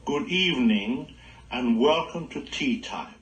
good evening, and welcome to Tea Time.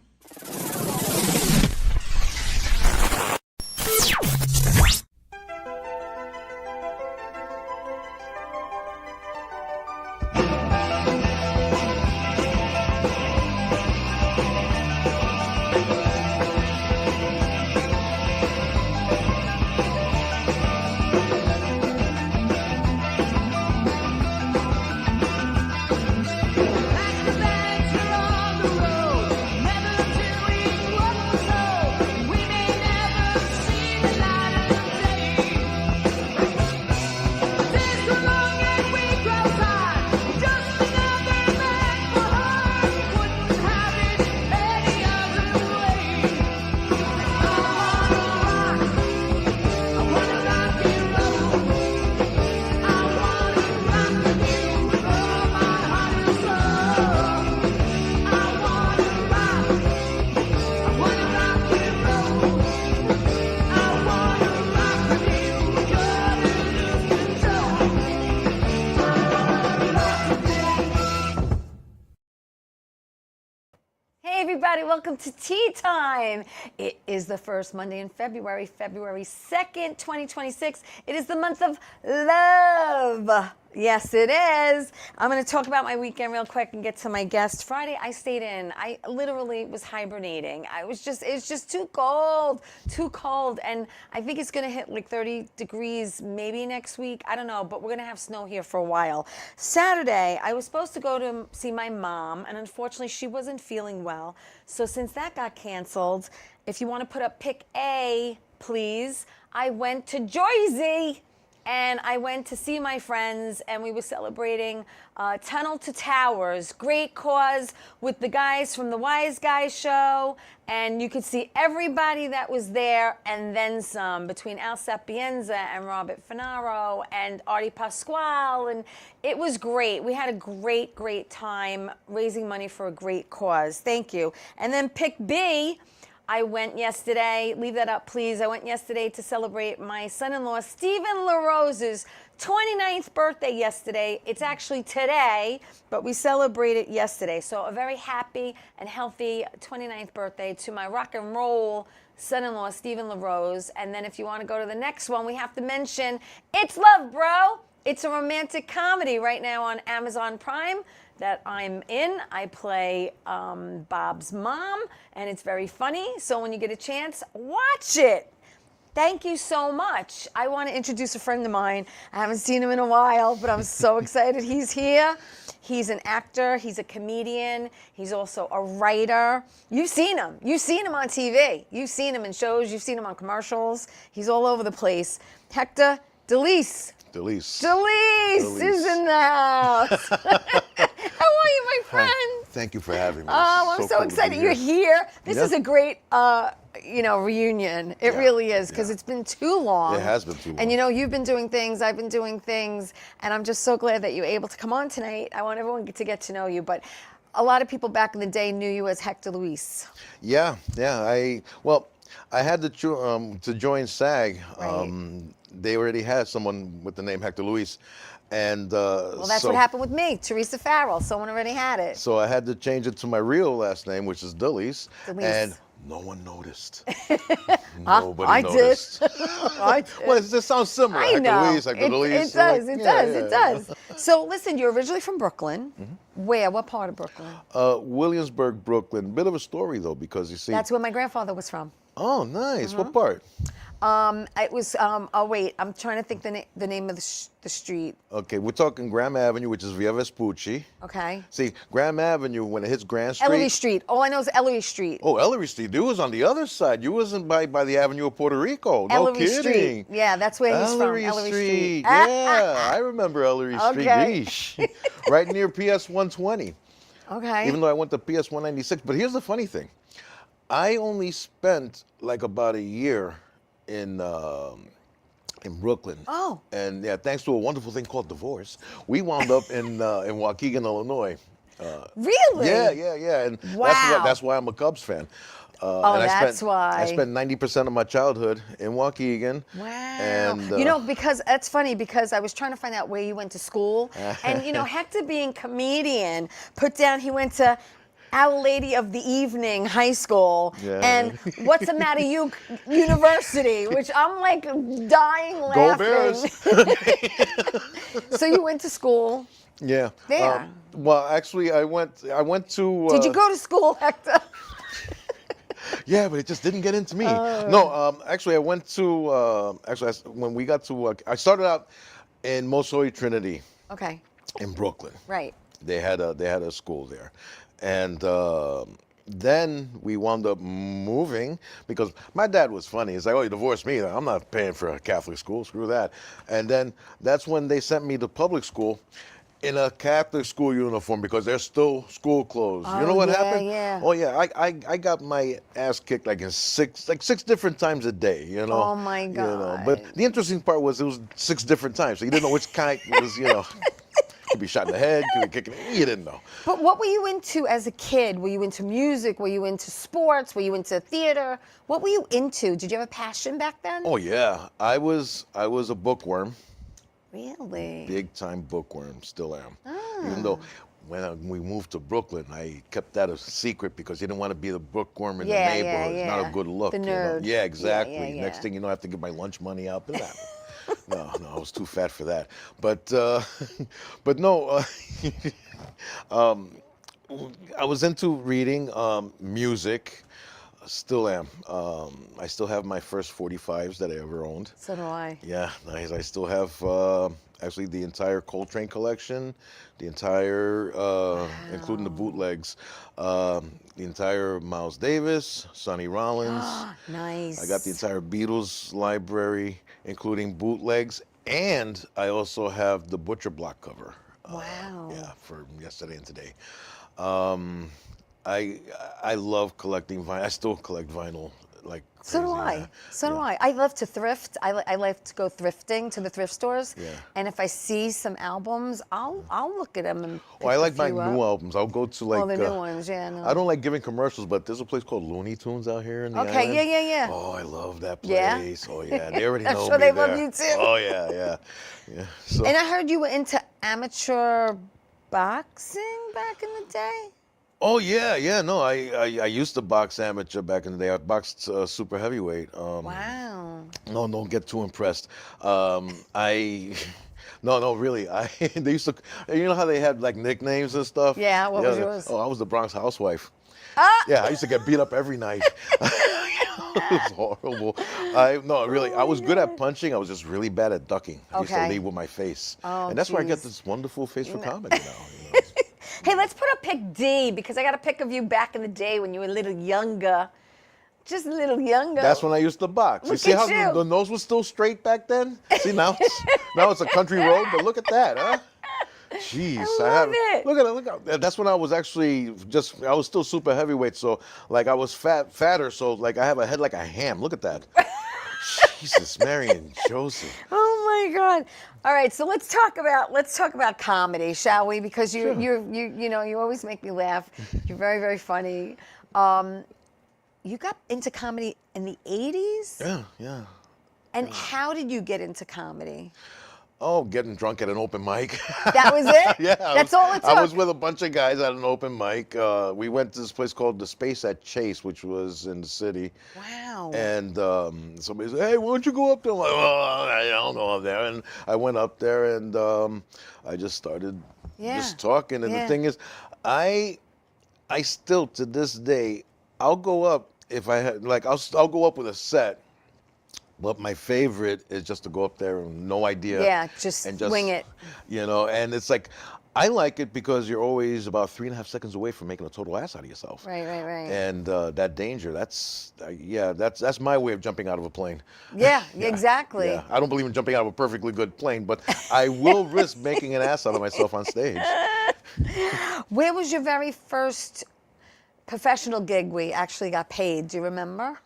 Everybody, welcome to Tea Time. It is the first Monday in February, February 2nd, 2026. It is the month of love. Yes, it is. I'm going to talk about my weekend real quick and get to my guest. Friday, I stayed in. I literally was hibernating. It's just too cold. And I think it's going to hit like 30 degrees maybe next week. I don't know, but we're going to have snow here for a while. Saturday, I was supposed to go to see my mom, and unfortunately, she wasn't feeling well. So since that got canceled, if you want to put up pick A, please, I went to Jersey. And I went to see my friends, and we were celebrating Tunnel to Towers, great cause with the guys from the Wise Guys show. And you could see everybody that was there and then some, between Al Sapienza and Robert Finaro and Artie Pasquale. And it was great. We had a great, great time raising money for a great cause. Thank you. And then pick B. I went yesterday, leave that up please, I went yesterday to celebrate my son-in-law Stephen LaRose's 29th birthday yesterday. It's actually today, but we celebrated yesterday. So a very happy and healthy 29th birthday to my rock and roll son-in-law Stephen LaRose. And then if you want to go to the next one, we have to mention It's Love, Bro. It's a romantic comedy right now on Amazon Prime that I'm in. I play Bob's mom, and it's very funny. So when you get a chance, watch it. Thank you so much. I want to introduce a friend of mine. I haven't seen him in a while, but I'm so excited he's here. He's an actor. He's a comedian. He's also a writer. You've seen him. You've seen him on TV. You've seen him in shows. You've seen him on commercials. He's all over the place. Hector Deliz. Deliz is in the house. How are you, my friend? Hi. Thank you for having me. Oh, I'm so cool excited you're here. This is a great, reunion. It really is, because it's been too long. It has been too long. And you've been doing things, I've been doing things, and I'm just so glad that you're able to come on tonight. I want everyone to get to know you, but a lot of people back in the day knew you as Hector Deliz. Yeah. I had to join SAG. Right. They already had someone with the name Hector Deliz. And well, that's what happened with me, Theresa Farrell. Someone already had it. So I had to change it to my real last name, which is Deliz. And no one noticed. Nobody noticed. I did. Well, it just sounds similar. I know. Hector Deliz. It does. So listen, you're originally from Brooklyn. Mm-hmm. Where? What part of Brooklyn? Williamsburg, Brooklyn. Bit of a story, though, because you see. That's where my grandfather was from. Oh, nice. Mm-hmm. What part? It was, wait, I'm trying to think the name of the street. Okay, we're talking Graham Avenue, which is Via Vespucci. Okay. See, Graham Avenue, when it hits Grand Street. Ellery Street. All I know is Ellery Street. Oh, Ellery Street. You was on the other side. You wasn't by the Avenue of Puerto Rico. No Ellery kidding. Street. Yeah, that's where he's from. Ellery Street. Yeah, I remember Ellery Street. Yeesh. Right near PS 120. Okay. Even though I went to PS 196. But here's the funny thing. I only spent like about a year in Brooklyn. Oh. And yeah, thanks to a wonderful thing called divorce, we wound up in Waukegan, Illinois. Really? Yeah. And Wow. that's why I'm a Cubs fan. Oh, and that's why. I spent 90% of my childhood in Waukegan. Wow. And because that's funny because I was trying to find out where you went to school. And, Hector being comedian put down he went to Our Lady of the Evening High School and What's the Matter You University, which I'm like dying laughing. Go Bears. So you went to school Yeah. there. Well, actually, I went to. Did you go to school, Hector? Yeah, but it just didn't get into me. No, actually, I went to. When we got to, I started out in Most Holy Trinity. Okay. In Brooklyn. Right. They had a school there, and then we wound up moving because my dad was funny. He's like, "Oh, you divorced me? I'm not paying for a Catholic school. Screw that." And then that's when they sent me to public school. In a Catholic school uniform because they're still school clothes. You know what happened? Yeah. Oh yeah, I got my ass kicked like six different times a day. Oh my God. But the interesting part was it was 6 different times, so you didn't know which kind was. Could be shot in the head, could be kicking. You didn't know. But what were you into as a kid? Were you into music? Were you into sports? Were you into theater? What were you into? Did you have a passion back then? Oh yeah, I was a bookworm. Really? Big time bookworm, still am. Even though when we moved to Brooklyn, I kept that a secret because you didn't want to be the bookworm in the neighborhood. It's not a good look. The nerd. Yeah, exactly. Yeah. Next thing you know, I have to give my lunch money out. But no, I was too fat for that. But no, I was into reading, music. Still am. I still have my first 45s that I ever owned. So do I. Yeah, nice. I still have actually the entire Coltrane collection, the entire, including the bootlegs, the entire Miles Davis, Sonny Rollins. Nice. I got the entire Beatles library, including bootlegs, and I also have the Butcher Block cover. Wow. Yeah, for Yesterday and Today. I love collecting vinyl. I still collect vinyl like crazy. So do I. So do I. I love to thrift. I like to go thrifting to the thrift stores. Yeah. And if I see some albums, I'll look at them and pick I like a my few up. new albums. I'll go to like. Oh, the new ones, yeah. No. I don't like giving commercials, but there's a place called Looney Tunes out here in the Okay, island. yeah. Oh, I love that place. Yeah? Oh yeah, they already I'm know sure me they there. love you too. Oh yeah. So, And I heard you were into amateur boxing back in the day. oh yeah. No, I used to box amateur back in the day. I boxed super heavyweight. Wow. No, don't get too impressed. No, really. They used to, you know how they had like nicknames and stuff? Yeah, what was yours? Oh, I was the Bronx housewife. Ah! Yeah, I used to get beat up every night. It was horrible. I was good at punching. I was just really bad at ducking. I used to Okay. lead with my face. Oh, and that's where I get geez. this wonderful face for comedy now. Hey, let's put up pic D because I got a pic of you back in the day when you were a little younger. Just a little younger. That's when I used to box. You Look see at how you. the nose was still straight back then? See, now it's a country road, but look at that, huh? Jeez, I love it. Look at that. That's when I was actually I was still super heavyweight, so like I was fatter, so like I have a head like a ham. Look at that. Jesus, Mary and Joseph. Oh my God! All right, so let's talk about comedy, shall we? Because you always make me laugh. You're very, very funny. You got into comedy in the 80s? Yeah. And how did you get into comedy? Oh, getting drunk at an open mic. That was it? Yeah. That's all it took? I was with a bunch of guys at an open mic. We went to this place called The Space at Chase, which was in the city. Wow. And somebody said, hey, why don't you go up there? I'm like, well, I don't know up there. And I went up there and I just started just talking. And the thing is, I still, to this day, I'll go up if I had, like, I'll go up with a set. But my favorite is just to go up there and no idea. Yeah, just wing it. And it's like, I like it because you're always about 3.5 seconds away from making a total ass out of yourself. Right. And that danger, that's my way of jumping out of a plane. Yeah, exactly. Yeah. I don't believe in jumping out of a perfectly good plane, but I will risk making an ass out of myself on stage. Where was your very first professional gig where you actually got paid? Do you remember?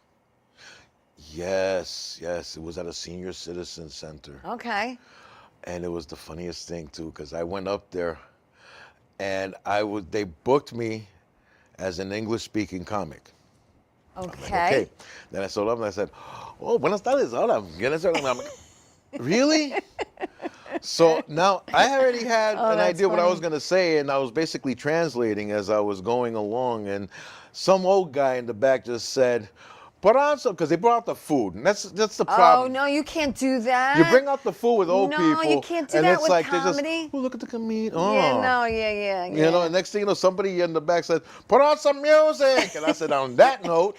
Yes. It was at a senior citizen center. Okay. And it was the funniest thing, too, because I went up there and they booked me as an English-speaking comic. Okay. Then I showed up and I said, "Oh, buenas tardes. Hola." I'm like, really? So now I already had an that's idea what I funny. was going to say, and I was basically translating as I was going along. And some old guy in the back just said, "Put on some," because they brought out the food, and that's the Oh, problem. no, you can't do that. You bring out the food with old No, people, you can't do and that it's with like they comedy. just, "Oh, look at the comedian." Yeah, Oh. no, yeah. You know, and next thing you know, somebody in the back said, "Put on some music," and I said, on that note,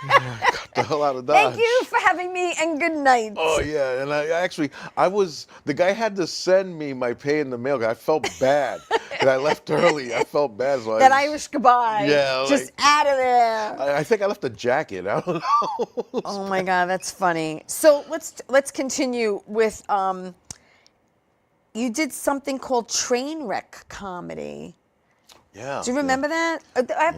got the hell out of Dodge. Thank you for having me, and good night. Oh yeah, and the guy had to send me my pay in the mail. 'Cause I felt bad, and I left early. I felt bad. So That Irish goodbye. Yeah, Just like, out of there. I think I left a jacket. I don't know. Oh my God, that's funny. So let's continue with you did something called train-wreck comedy. Yeah. Do you remember that?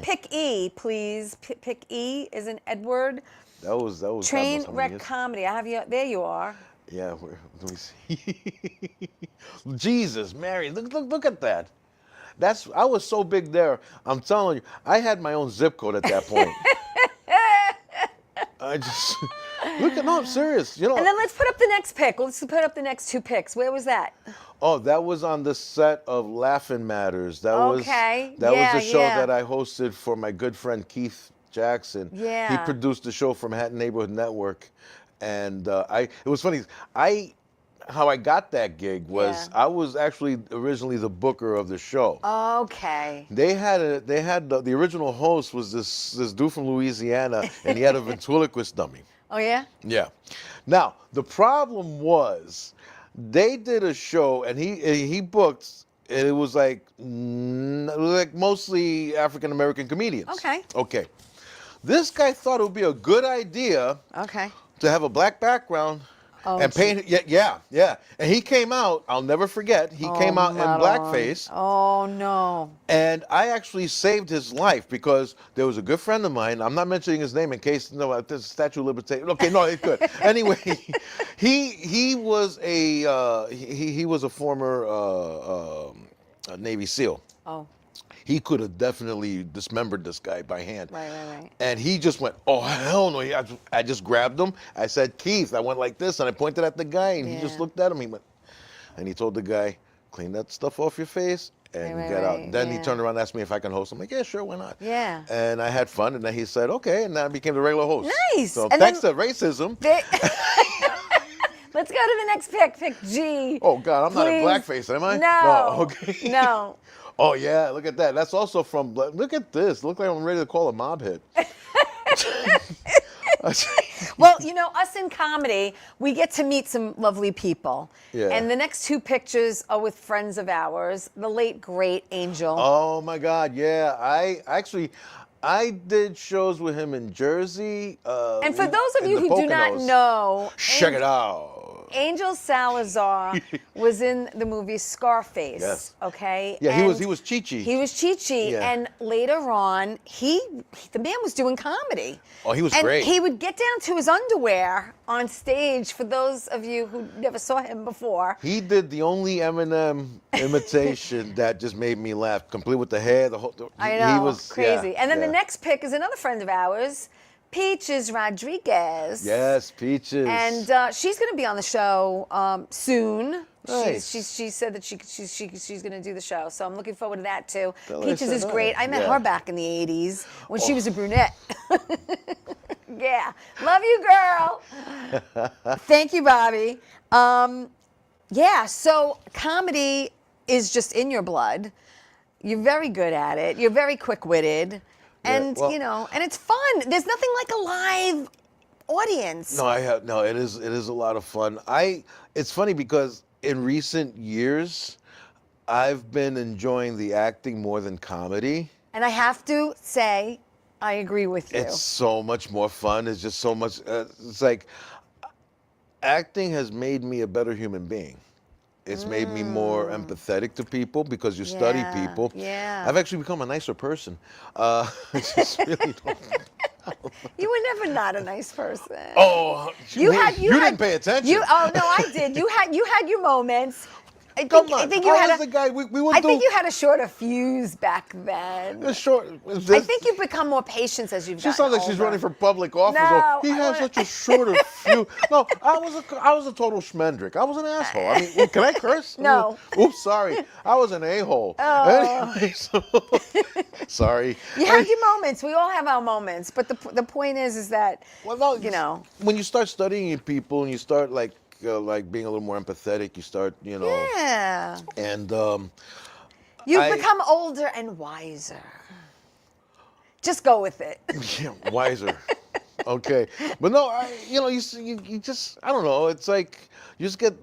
Pick E, please. Pick E is an Edward. That was Train-wreck comedy. I have you. There you are. Yeah. Let me see. Jesus, Mary, look at that. I was so big there. I'm telling you, I had my own zip code at that point. I just no, I'm serious. You know. And then let's put up the next pick. Let's put up the next two picks. Where was that? Oh, that was on the set of Laughing Matters. That was the show that I hosted for my good friend Keith Jackson. Yeah. He produced the show from Manhattan Neighborhood Network, and it was funny. How I got that gig was I was actually originally the booker of the show. Okay. They had the original host was this dude from Louisiana, and he had a ventriloquist dummy. Oh yeah. Yeah. Now the problem was, they did a show, and he booked, and it was like mostly African American comedians. Okay. Okay. This guy thought it would be a good idea. Okay. To have a black background. Oh, and paint. Yeah. And he came out. I'll never forget. He came out in blackface. Oh no. And I actually saved his life because there was a good friend of mine. I'm not mentioning his name in case there's a statute of limitations. Okay, no, it's good. Anyway, he was a former Navy SEAL. Oh. He could have definitely dismembered this guy by hand. Right. And he just went, "Oh, hell no." I just grabbed him. I said, "Keith," I went like this, and I pointed at the guy, and he just looked at him. He went, and he told the guy, "Clean that stuff off your face and get out." Then he turned around and asked me if I can host. I'm like, "Yeah, sure, why not?" Yeah. And I had fun, and then he said, "Okay," and then I became the regular host. Nice. So And thanks then- to racism. Let's go to the next pick. Pick G. Oh, God, I'm not in Please. blackface, am I? No. Okay. No. Oh, yeah, look at that. That's also from, look at this. Look like I'm ready to call a mob hit. Well, us in comedy, we get to meet some lovely people. Yeah. And the next two pictures are with friends of ours, the late, great Angel. Oh, my God, yeah. I did shows with him in Jersey. And for those of you who do not know, check it out. Angel Salazar was in the movie Scarface. Yes. Okay. Yeah, and he was Chi-Chi. He was Chi-Chi, Yeah. and later on, the man was doing comedy. Oh, he was and great. He would get down to his underwear on stage. For those of you who never saw him before, He did the only Eminem imitation that just made me laugh, complete with the hair, the whole. I know, he was crazy. yeah, And then the yeah. next pick is another friend of ours, Peaches Rodriguez. Yes, Peaches. And she's going to be on the show soon. Nice. She said that she's going to do the show, so I'm looking forward to that too. Tell her I Peaches said is hi. great. I met Yeah. her back in the '80s when she was a brunette. Yeah, love you, girl. Thank you, Bobby. Yeah, so comedy is just in your blood. You're very good at it. You're very quick-witted. And, well- and it's fun. There's nothing like a live audience. No, it is a lot of fun. It's funny because in recent years, I've been enjoying the acting more than comedy. And I have to say, I agree with you. It's so much more fun. It's just so much. It's like acting has made me a better human being. It's made me more empathetic to people because you study people. Yeah. I've actually become a nicer person. Just really don't. You were never not a nice person. Oh, you didn't pay attention. Oh no, I did. You had your moments. Come on. I think you I had was the guy. We would I think you had a shorter fuse back then. I think you've become more patient as you've gotten She sounds like older. she's running for public office. No, He has such a shorter fuse. No, I was a total schmendrick. I was an asshole. I mean, can I curse? No. Oops, sorry. I was an a-hole. Oh. Anyway, so, sorry. You have your moments. We all have our moments. But the point is that, Well, no, you know. when you start studying people and you start like being a little more empathetic, you start, Yeah. and You've become older and wiser. Just go with it. yeah, wiser. Okay, but no, you just, I don't know. It's like you just get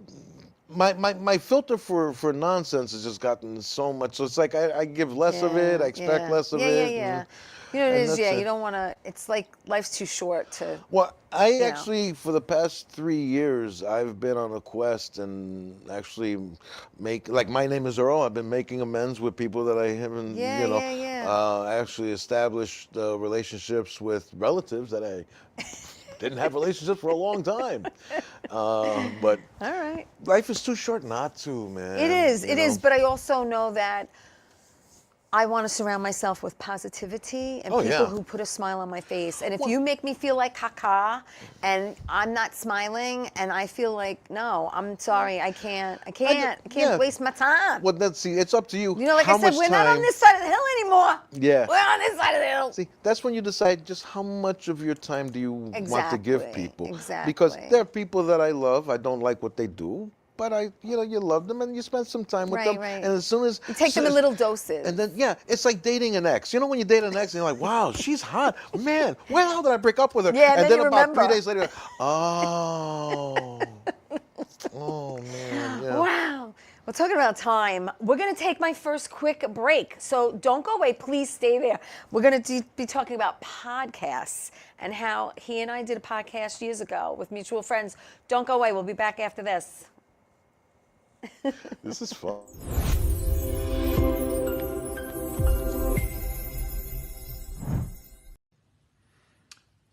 my filter for nonsense has just gotten so much. So it's like I give less of it. I expect less of it. Yeah. You know what it is? Yeah, that's you don't want to. It's like life's too short to. Well, I actually, for the past 3 years, I've been on a quest and actually my name is Earl. I've been making amends with people that I haven't, I actually established relationships with relatives that I didn't have relationships for a long time. But All right. life is too short not to, man. It is. But I also know that I want to surround myself with positivity and people who put a smile on my face. And if you make me feel like caca and I'm not smiling and I feel like, no, I'm sorry, I can't waste my time. Well, it's up to you. You know, like I said, we're not on this side of the hill anymore. Yeah. We're on this side of the hill. See, that's when you decide just how much of your time do you want to give people. Exactly. Because there are people that I love. I don't like what they do. But you love them and you spend some time with them. Right. And as soon as you take them in little doses. And then it's like dating an ex. You know when you date an ex and you're like, wow, she's hot. Man, when the hell did I break up with her? Yeah, and then you about remember. 3 days later, oh man. Yeah. Wow. Well, talking about time, we're going to take my first quick break. So don't go away. Please stay there. We're going to be talking about podcasts and how he and I did a podcast years ago with mutual friends. Don't go away. We'll be back after this. This is fun.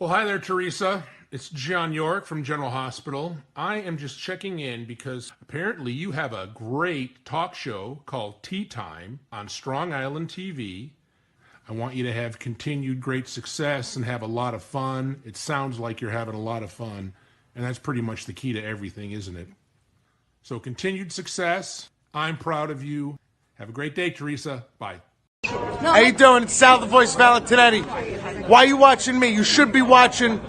Well, hi there, Theresa. It's John York from General Hospital. I am just checking in because apparently you have a great talk show called Tea Time on Strong Island TV. I want you to have continued great success and have a lot of fun. It sounds like you're having a lot of fun, and that's pretty much the key to everything, isn't it? So continued success. I'm proud of you. Have a great day, Theresa. Bye. How you doing? It's Sal, the voice Valentinetti. Why are you watching me? You should be watching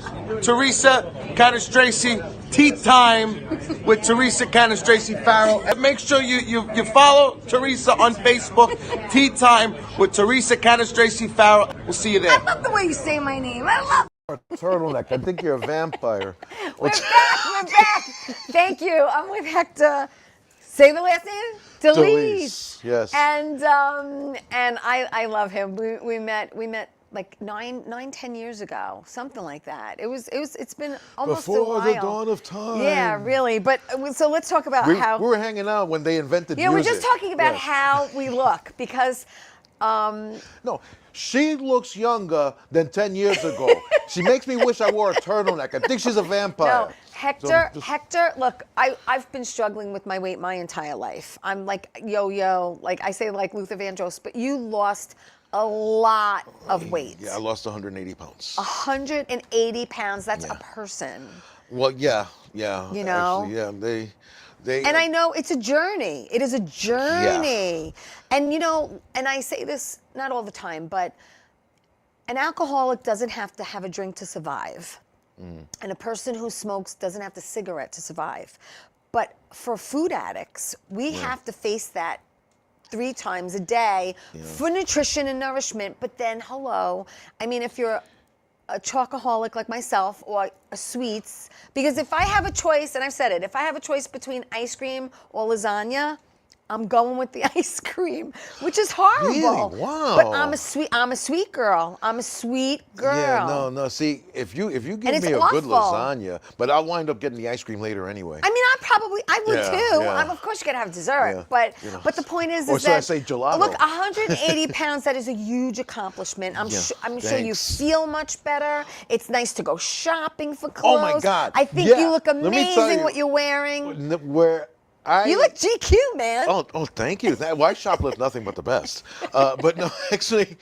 Theresa Canastraci, Tea Time with Theresa Canastraci Farrell. And make sure you follow Theresa on Facebook, Tea Time with Theresa Canastraci Farrell. We'll see you there. I love the way you say my name. I love Turtleneck. I think you're a vampire. We're back. Thank you. I'm with Hector. Say the last name? Deliz. Yes. And I love him. We met like 10 years ago, something like that. It's been almost a while. Before the dawn of time. Yeah, really. But so let's talk about how we were hanging out when they invented music. Yeah, we're just talking about how we look because no, she looks younger than 10 years ago. She makes me wish I wore a turtleneck. I think she's a vampire. No, Hector, look, I've been struggling with my weight my entire life. I'm like yo-yo, like I say like Luther Vandross, but you lost a lot of weight. Yeah, I lost 180 pounds. 180 pounds, that's a person. Well, yeah. You know? Actually, they And I know it's a journey. It is a journey. Yeah. And and I say this not all the time, but an alcoholic doesn't have to have a drink to survive. And a person who smokes doesn't have to cigarette to survive. But for food addicts, we have to face that 3 times a day for nutrition and nourishment. But then, I mean, if you're a chocoholic like myself or a sweets, because if I have a choice, and I've said it, if I have a choice between ice cream or lasagna, I'm going with the ice cream, which is horrible. Really? Wow. But I'm a sweet girl. I'm a sweet girl. Yeah, no. See, if you give me a good awful. lasagna, but I'll wind up getting the ice cream later anyway. I mean, I would too. Yeah. Of course, you gotta have dessert, but the point is Or that should I say gelato? Look, 180 pounds. That is a huge accomplishment. I'm sure you feel much better. It's nice to go shopping for clothes. Oh my God! I think you look amazing what you're wearing. You look GQ, man. Oh, thank you. Well, I shoplift nothing but the best. But no, actually,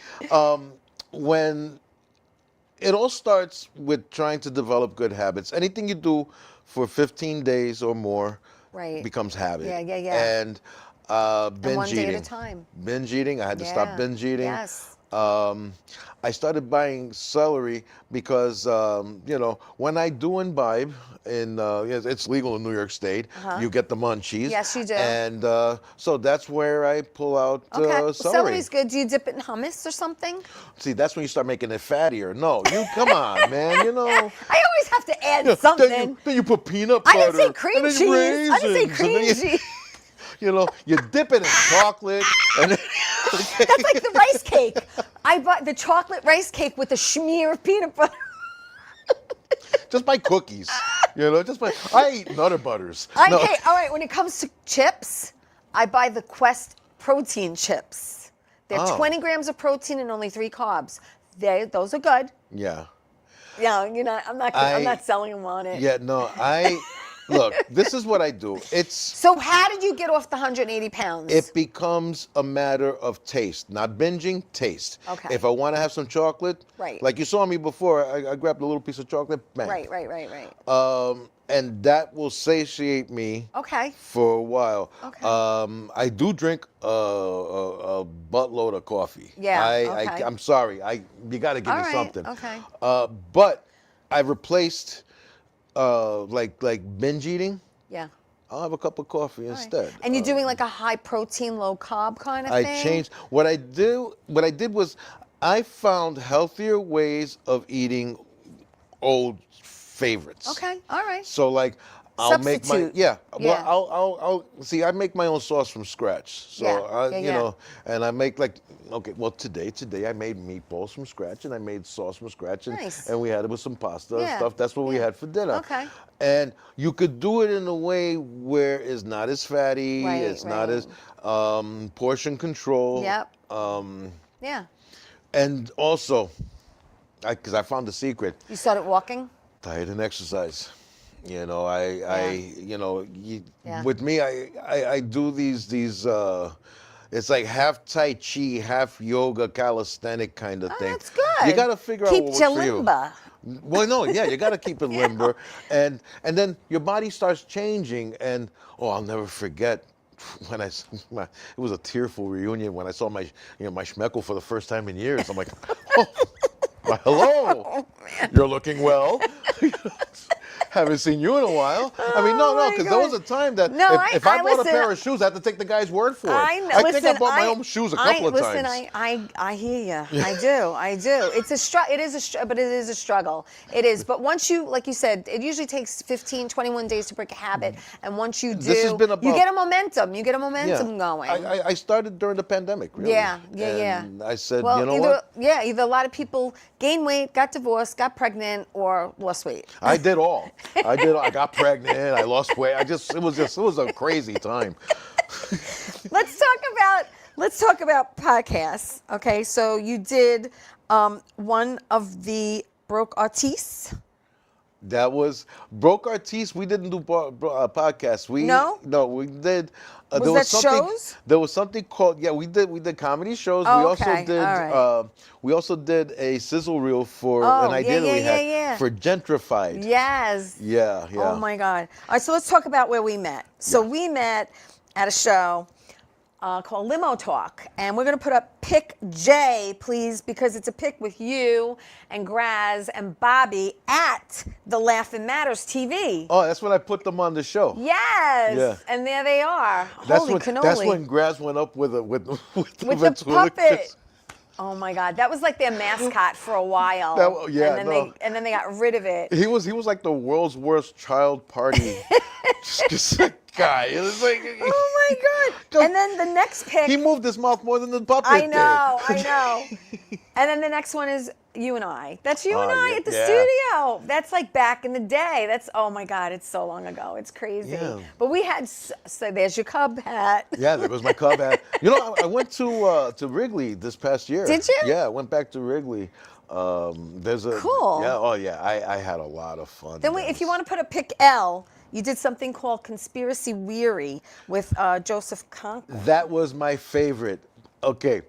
when it all starts with trying to develop good habits. Anything you do for 15 days or more becomes habit. Yeah. And binge one eating. day at a time. Binge eating. I had to stop binge eating. Yes. I started buying celery because, when I do imbibe, it's legal in New York State, you get the munchies. Yes, you do. And so that's where I pull out celery. Celery's good. Do you dip it in hummus or something? See, that's when you start making it fattier. No, come on, man. I always have to add something. Then you put peanut butter. I didn't say cream and then cheese. I didn't say raisins, and cream then cheese. You dip it in chocolate. And then, That's like the rice cake. I bought the chocolate rice cake with a smear of peanut butter. just buy cookies. I eat Nutter Butters. Okay, all right. When it comes to chips, I buy the Quest protein chips. They're 20 grams of protein and only 3 carbs. Those are good. Yeah. Yeah, I'm not selling them on it. Yeah, no, look, this is what I do. So how did you get off the 180 pounds? It becomes a matter of taste, not binging, taste. Okay. If I want to have some chocolate, like you saw me before, I grabbed a little piece of chocolate, bang. Right. And that will satiate me for a while. Okay. I do drink a buttload of coffee. Yeah, I'm sorry. You got to give me something. Okay. But I replaced like binge eating. Yeah. I'll have a cup of coffee instead. And you're doing like a high protein, low carb kind of thing? I changed. What I did was I found healthier ways of eating old favorites. Okay, all right. So like I'll make my Yeah. I'll see. I make my own sauce from scratch. So and I make today I made meatballs from scratch and I made sauce from scratch and we had it with some pasta and stuff. That's what we had for dinner. Okay. And you could do it in a way where it's not as fatty. It's not as portion control. Yep. Yeah. And also, because I found the secret. You started walking? Diet and exercise. With me, I do these it's like half Tai Chi, half yoga, calisthenic kind of thing. That's good. You got to figure out what works for you. Limber. Well, no, you got to keep it limber, and then your body starts changing. And I'll never forget when it was a tearful reunion when I saw my schmeckle for the first time in years. I'm like, hello, you're looking well. Haven't seen you in a while. Because there was a time that if I bought a pair of shoes, I had to take the guy's word for it. I know. I think I bought my own shoes a couple of times. I hear you. I do. It is a struggle. It is. But once you, like you said, it usually takes 15, 21 days to break a habit. And once you do, you get a momentum. You get a momentum going. I started during the pandemic, really. Yeah. And I said, what? Yeah, either a lot of people gained weight, got divorced, got pregnant, or lost weight. I did all. I got pregnant. I lost weight. It was a crazy time. Let's talk about podcasts. Okay, so you did one of the Broke Artistes. That was Broke Artistes. We didn't do podcasts. No, we did. Was that shows? There was something called we did comedy shows. We also did a sizzle reel for an idea that we had for Gentrified. Yes. Yeah. Oh my God. All right, so let's talk about where we met. So we met at a show called Limo Talk, and we're gonna put up pic J, please, because it's a pic with you and Graz and Bobby at the Laugh-In Matters TV. Oh, that's when I put them on the show. Yes. Yeah. And there they are. Holy cannoli. That's when Graz went up with the puppet. Oh my God, that was like their mascot for a while. And then they got rid of it. He was like the world's worst child party. just a guy. It was like, oh my God. And then the next pic. He moved his mouth more than the puppet I know. And then the next one is you and I. That's you and I at the studio. That's like back in the day. That's, oh my God, it's so long ago. It's crazy. Yeah. But we had, so there's your Cub hat. Yeah, there was my Cub hat. I went to Wrigley this past year. Did you? Yeah, I went back to Wrigley. Cool. Yeah, I had a lot of fun. Then if you want to put a pic L, You did something called Conspiracy Weary with Joseph Conklin. That was my favorite. Okay,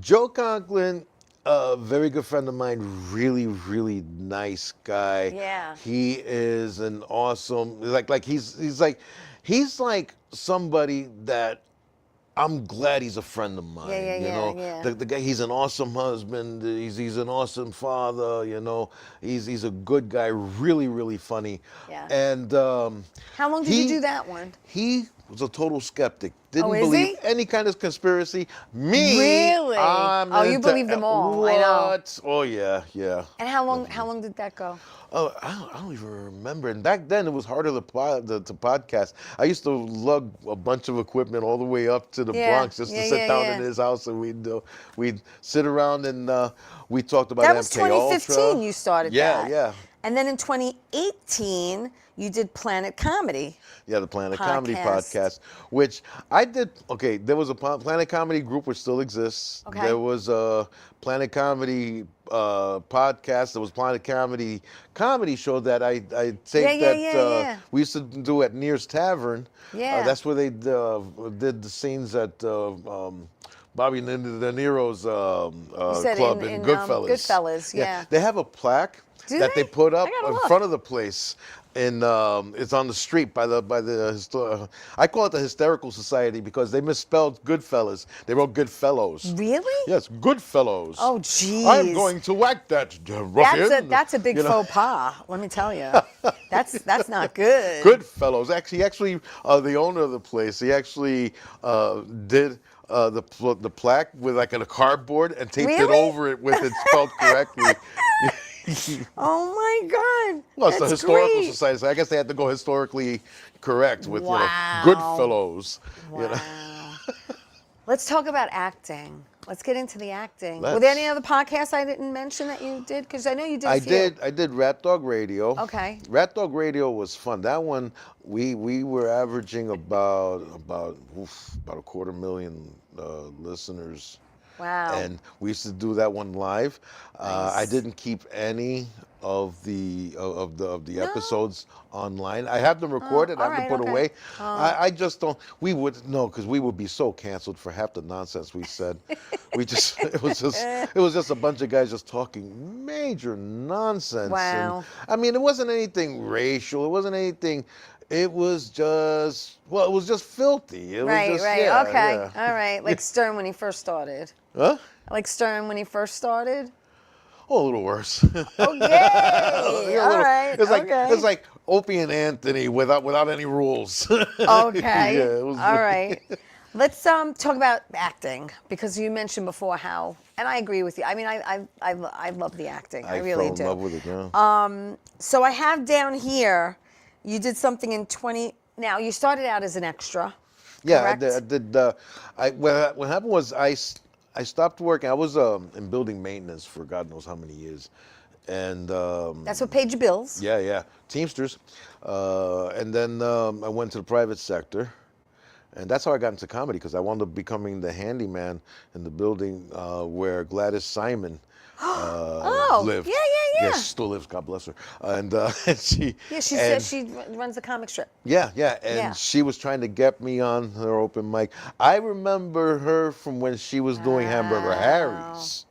Joe Conklin, a very good friend of mine, really, really nice guy. Yeah. He is an awesome, he's like somebody that I'm glad he's a friend of mine. Yeah. The guy, he's an awesome husband. He's an awesome father. He's a good guy. Really, really funny. Yeah. And How long did you do that one? He was a total skeptic. Didn't is believe he? any kind of conspiracy. Me, Really? I'm Oh, you into- believe them all. What? I know. Oh yeah, yeah. And how long did that go? Oh, I don't even remember. And back then, it was harder to podcast. I used to lug a bunch of equipment all the way up to the Yeah. Bronx just to Yeah, sit yeah, down yeah. in his house, and we'd sit around and we talked about That was MK 2015 Ultra. you started Yeah, that. yeah. And then in 2018, you did Planet Comedy. Yeah, the Planet Comedy Podcast. podcast, which I did. Okay, there was a Planet Comedy group which still exists. Okay. There was a Planet Comedy podcast. There was Planet Comedy show that I taped Yeah. we used to do at Near's Tavern. Yeah. That's where they did the scenes at Bobby De Niro's said club in in Goodfellas. Goodfellas, yeah. They have a plaque Do that they they? put up I gotta in look. front of the place. And it's on the street by the I call it the Hysterical Society because they misspelled Goodfellas. They wrote Goodfellows. Really? Yes, Goodfellows. Oh, geez. I'm going to whack that ruffian. That's a big faux pas. Let me tell you. That's not good. Goodfellows. Actually, the owner of the place, he actually did the plaque with like a cardboard and taped it Really? over it with it spelled correctly. Oh my God. Well, it's the That's Historical great. Society, so I guess they had to go historically correct with Wow. Goodfellows. Wow. Let's talk about acting. Let's get into the acting. Were Let's. there any other podcasts I didn't mention that you did? Because I know you did a few. I did Rat Dog Radio. Okay. Rat Dog Radio was fun. That one we were averaging about a 250,000 listeners. Wow. And we used to do that one live. Nice. I didn't keep any of the episodes online. I have them recorded. I have them alright, put okay. away. I just don't. We would no, because we would be so canceled for half the nonsense we said. It was just a bunch of guys just talking major nonsense. Wow. And, I mean, it wasn't anything racial. It wasn't anything. It was just filthy. It right. was just, Okay. yeah. All right. Like Stern when he first started. Huh? Like Stern when he first started. Oh, a little worse. Okay. All right. It's like Opie and Anthony without any rules. Okay. Yeah, it was All right. Let's talk about acting because you mentioned before how, and I agree with you. I mean, I love the acting. I really fell do. in love with it. Yeah. So I have down here, you did something in 20. Now you started out as an extra. Yeah, correct? I did. What happened was I stopped working. I was in building maintenance for God knows how many years, and That's what paid your bills. yeah, Teamsters, and then I went to the private sector, and that's how I got into comedy because I wound up becoming the handyman in the building where Gladys Simon lived. yeah. Yeah, she still lives. God bless her. And she. Yeah, she and- said she runs a comic strip. Yeah, and Yeah. she was trying to get me on her open mic. I remember her from when she was doing Hamburger Harry's.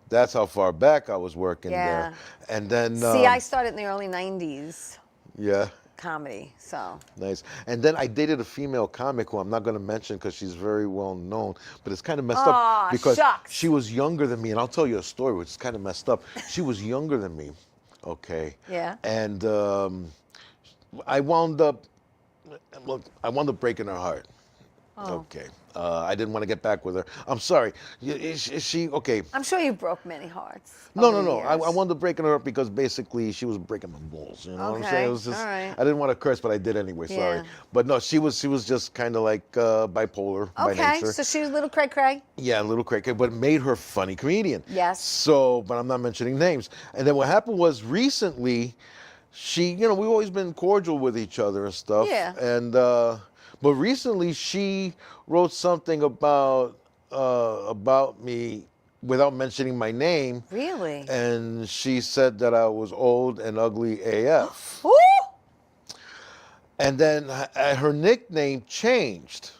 That's how far back I was working Yeah. there. And then See, I started in the early 90s yeah, comedy, so. nice. And then I dated a female comic who I'm not going to mention because she's very well known, but it's kind of messed Aw, up because shucks. she was younger than me, and I'll tell you a story which is kind of messed up. She was younger than me, okay. Yeah. And I wound up breaking her heart. Oh. Okay. I didn't want to get back with her. I'm sorry. Is she okay? I'm sure you broke many hearts. No. over the I years. wound up breaking her up because basically she was breaking my balls. You know what I'm Okay, saying? It was just all right. I didn't want to curse, but I did anyway. Sorry. Yeah. But no, she was just kind of like bipolar by Okay, nature. so she was a little cray-cray. Yeah, a little crazy, but it made her a funny comedian. Yes. So, but I'm not mentioning names. And then what happened was recently, we've always been cordial with each other and stuff. Yeah. And but recently she wrote something about me without mentioning my name. Really? And she said that I was old and ugly AF. Ooh! And then her nickname changed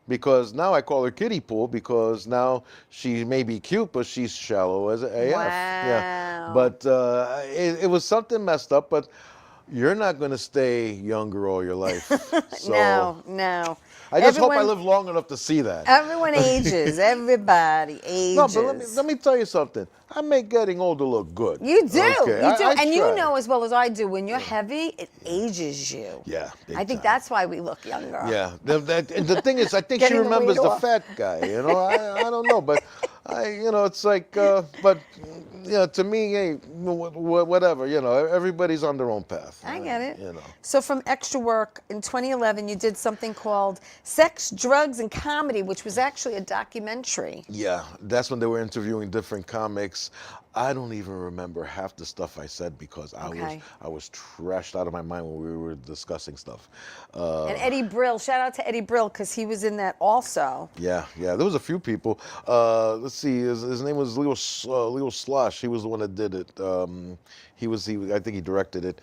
because now I call her Kiddie Pool because now she may be cute, but she's shallow as AF. Yeah. Wow. But it was something messed up, but you're not going to stay younger all your life. So No. I just hope I live long enough to see that. Everyone ages. Everybody ages. No, but let me tell you something. I make getting older look good. You do. Okay, You do. I And you try. know as well as I do, when you're heavy, it ages you. Yeah, big I think time. that's why we look younger. Yeah, and the thing is, I think she Getting the remembers weight the off. fat guy. I don't know, but it's like, but to me, hey, whatever. Everybody's on their own path. I get it. So from Extra Work in 2011, you did something called Sex, Drugs, and Comedy, which was actually a documentary. Yeah, that's when they were interviewing different comics. I don't even remember half the stuff I said because I was trashed out of my mind when we were discussing stuff. And Eddie Brill, shout out to Eddie Brill because he was in that also. Yeah, there was a few people. Let's see, his name was Leo Slosh. He was the one that did it. I think he directed it.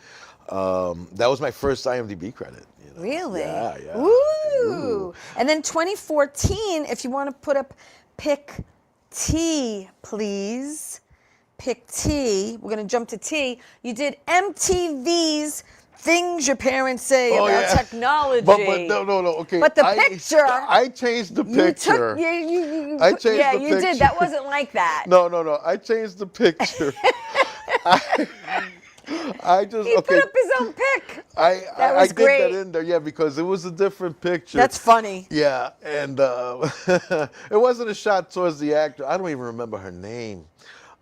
That was my first IMDb credit. Really? Yeah. Ooh. And then 2014, if you want to put up Pick T, please. Pick T. We're going to jump to T. You did MTV's Things Your Parents Say About Technology. But no, okay. But the picture. I changed the picture. I changed the you picture. did. That wasn't like that. No. I changed the picture. I just He put up his own pic. That was I great. did that in there, because it was a different picture. That's funny. Yeah, and it wasn't a shot towards the actor. I don't even remember her name.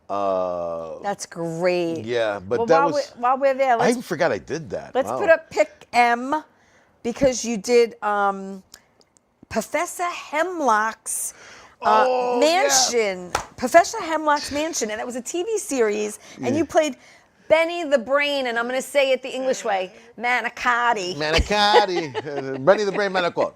That's great. Yeah, but well, while we're there, I even forgot I did that. Let's Wow. put up Pick M because you did Professor Hemlock's mansion. Yeah. Professor Hemlock's mansion, and it was a TV series, and you played Benny the Brain, and I'm going to say it the English way, Manicotti. Benny the Brain Manicotti.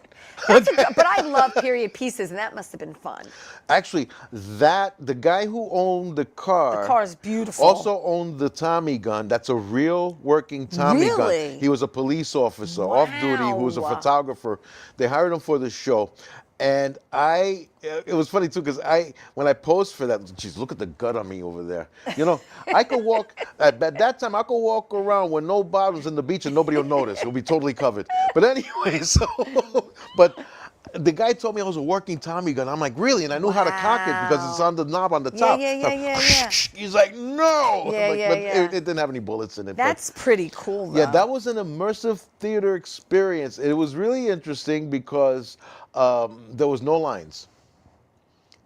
But I love period pieces, and that must have been fun. Actually, the guy who owned the car is beautiful. Also owned the Tommy gun. That's a real working Tommy gun. He was a police officer, off duty, who was a photographer. They hired him for the show. And it was funny too, because when I posed for that, geez, look at the gut on me over there. I could walk, at that time, I could walk around with no bottoms in the beach and nobody will notice. It'll be totally covered. But anyway, but the guy told me I was a working Tommy gun. I'm like, really? And I knew how to cock it because it's on the knob on the top. Yeah. He's like, no. Yeah. It didn't have any bullets in it. That's pretty cool, though. Yeah, that was an immersive theater experience. It was really interesting because there was no lines.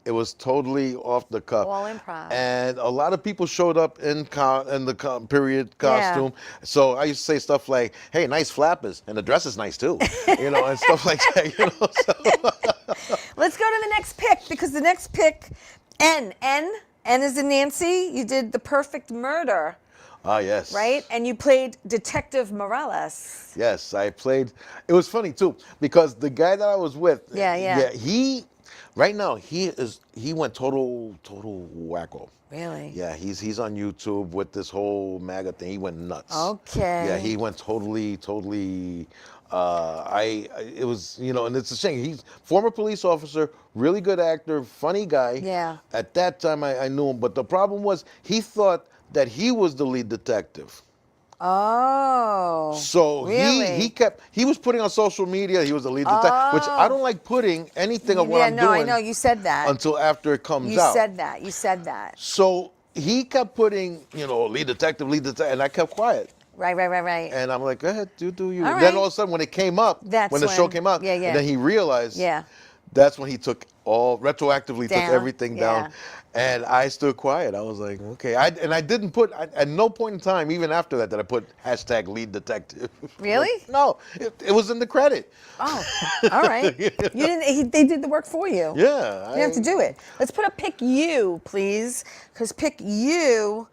It was totally off the cuff. All improv. And a lot of people showed up in the period costume. Yeah. So I used to say stuff like, hey, nice flappers. And the dress is nice too. And stuff like that. So. Let's go to the next pick, because the next pick, N is in Nancy. You did The Perfect Murder. Ah, yes. Right? And you played Detective Morales. Yes, I played. It was funny too, because the guy that I was with, right now he went total wacko. Really? Yeah, he's on YouTube with this whole MAGA thing. He went nuts. Okay. Yeah, he went totally. It was, and it's a shame. He's former police officer, really good actor, funny guy. Yeah. At that time, I knew him, but the problem was he thought that he was the lead detective. Oh. So really? he was putting on social media he was the lead detective, which I don't like putting anything of what I'm doing. I know, you said that. Until after it comes out. You said that. So he kept putting, lead detective, and I kept quiet. Right. And I'm like, go ahead, do you. All right. Then all of a sudden when it came up, when the show came out, and then he realized that's when he retroactively took everything down. And I stood quiet. I was like, okay. I didn't put, at no point in time, even after that I put hashtag lead detective. Really? No, it was in the credit. Oh, all right. You didn't. They did the work for you. Yeah. You have to do it. Let's put up Pick You, please, because Pick You.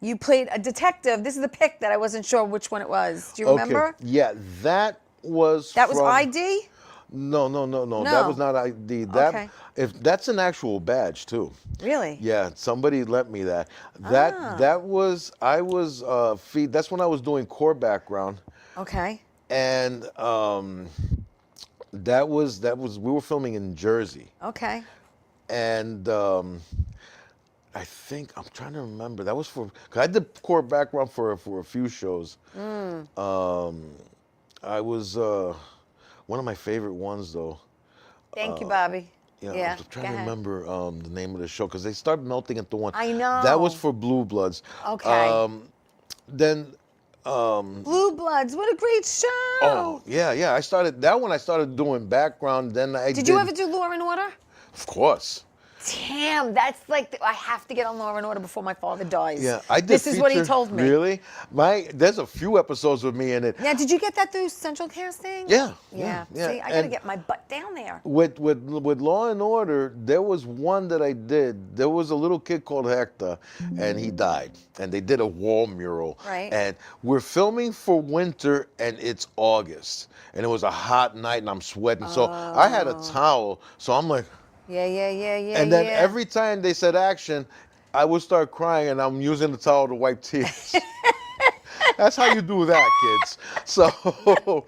You played a detective. This is the pick that I wasn't sure which one it was. Do you remember? Yeah, that was. That was ID? No. That was not ID. That's an actual badge too. Really? Yeah, somebody lent me that. That was that's when I was doing core background. Okay. and that was we were filming in Jersey, Okay. and I think I'm trying to remember. That was cause I did core background for a few shows. I was one of my favorite ones though. Thank you, Bobby. Yeah, Yeah. I'm trying go to ahead. remember the name of the show because they started melting into one. I know. That was for Blue Bloods. Okay. Then Blue Bloods. What a great show. oh yeah, I started that one. I started doing background. Then I Did you ever do Law and Order? Of course. Damn, that's like I have to get on Law and Order before my father dies. Yeah, I did. This is what he feature- told me. Really? There's a few episodes with me in it. Now, did you get that through Central Casting? Yeah. Yeah. yeah. See, I got to And get my butt down there. with Law and Order, there was one that I did. There was a little kid called Hector, and he died. And they did a wall mural. Right. And we're filming for winter, and it's August, and it was a hot night, and I'm sweating. So I had a towel. So I'm like. Yeah. And then every time they said action, I would start crying, and I'm using the towel to wipe tears. That's how you do that, kids. So, Oh